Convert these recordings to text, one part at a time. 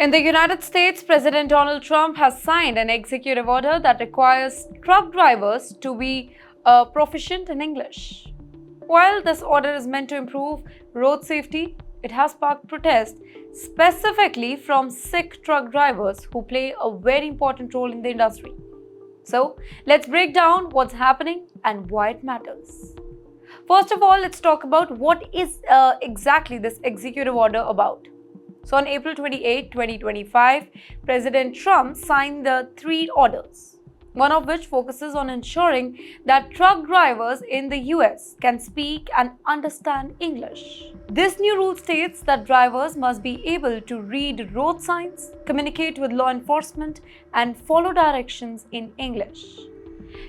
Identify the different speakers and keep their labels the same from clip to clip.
Speaker 1: In the United States, President Donald Trump has signed an executive order that requires truck drivers to be proficient in English. While this order is meant to improve road safety, it has sparked protest, specifically from Sikh truck drivers who play a very important role in the industry. So, let's break down what's happening and why it matters. First of all, let's talk about what is exactly this executive order about. So on April 28, 2025, President Trump signed the three orders, one of which focuses on ensuring that truck drivers in the US can speak and understand English. This new rule states that drivers must be able to read road signs, communicate with law enforcement, and follow directions in English.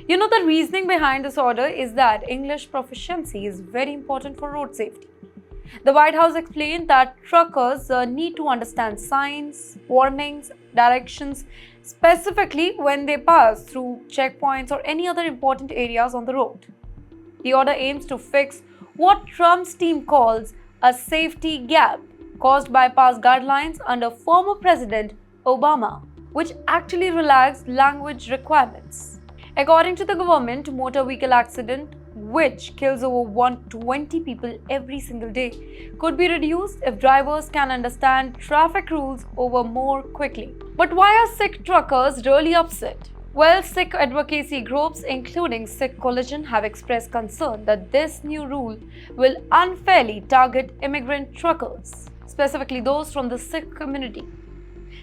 Speaker 1: The reasoning behind this order is that English proficiency is very important for road safety. The White House explained that truckers need to understand signs, warnings, directions, specifically when they pass through checkpoints or any other important areas on the road. The order aims to fix what Trump's team calls a safety gap caused by past guidelines under former President Obama, which actually relaxed language requirements. According to the government, motor vehicle accident, which kills over 120 people every single day, could be reduced if drivers can understand traffic rules over more quickly. But why are Sikh truckers really upset? Well, Sikh advocacy groups, including Sikh Coalition, have expressed concern that this new rule will unfairly target immigrant truckers, specifically those from the Sikh community.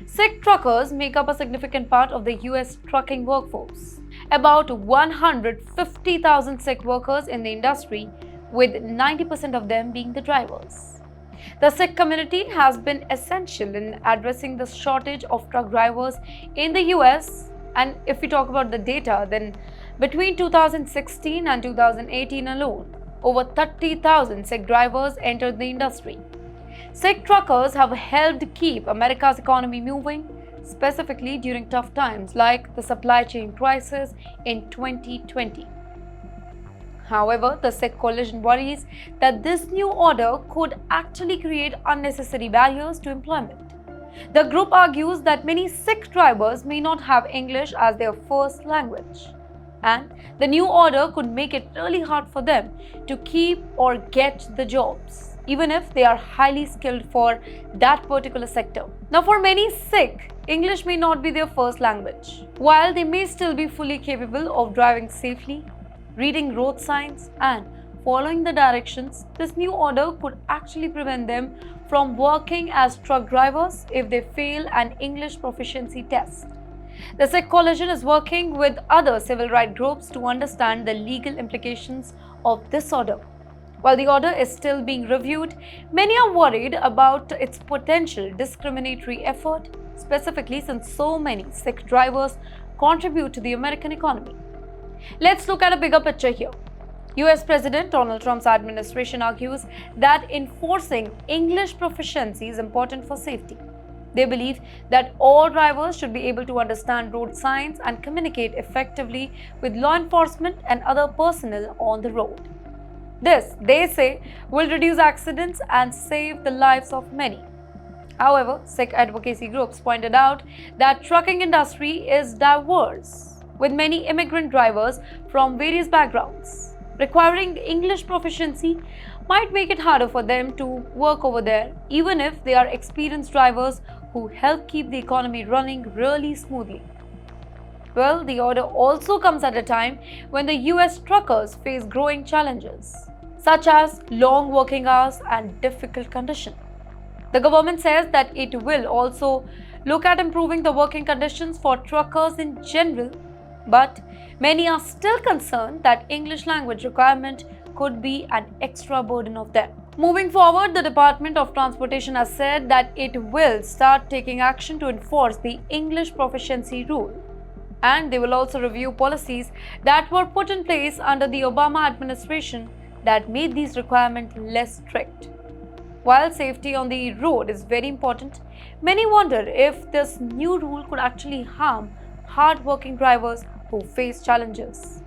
Speaker 1: Sikh truckers make up a significant part of the US trucking workforce. About 150,000 Sikh workers in the industry, with 90% of them being the drivers. The Sikh community has been essential in addressing the shortage of truck drivers in the US, and if we talk about the data, then between 2016 and 2018 alone, over 30,000 Sikh drivers entered the industry. Sikh truckers have helped keep America's economy moving, specifically during tough times like the supply chain crisis in 2020. However, the Sikh Coalition worries that this new order could actually create unnecessary barriers to employment. The group argues that many Sikh drivers may not have English as their first language, and the new order could make it really hard for them to keep or get the jobs, even if they are highly skilled for that particular sector. Now, for many Sikh, English may not be their first language. While they may still be fully capable of driving safely, reading road signs, and following the directions, this new order could actually prevent them from working as truck drivers if they fail an English proficiency test. The Sikh Coalition is working with other civil rights groups to understand the legal implications of this order. While the order is still being reviewed, many are worried about its potential discriminatory effort, specifically since so many Sikh drivers contribute to the American economy. Let's look at a bigger picture here. US President Donald Trump's administration argues that enforcing English proficiency is important for safety. They believe that all drivers should be able to understand road signs and communicate effectively with law enforcement and other personnel on the road. This, they say, will reduce accidents and save the lives of many. However, Sikh advocacy groups pointed out that trucking industry is diverse, with many immigrant drivers from various backgrounds. Requiring English proficiency might make it harder for them to work over there, even if they are experienced drivers who help keep the economy running really smoothly. Well, the order also comes at a time when the US truckers face growing challenges, such as long working hours and difficult conditions. The government says that it will also look at improving the working conditions for truckers in general, but many are still concerned that English language requirement could be an extra burden of them. Moving forward, the Department of Transportation has said that it will start taking action to enforce the English proficiency rule, and they will also review policies that were put in place under the Obama administration that made these requirements less strict. While safety on the road is very important, many wonder if this new rule could actually harm hard-working drivers who face challenges.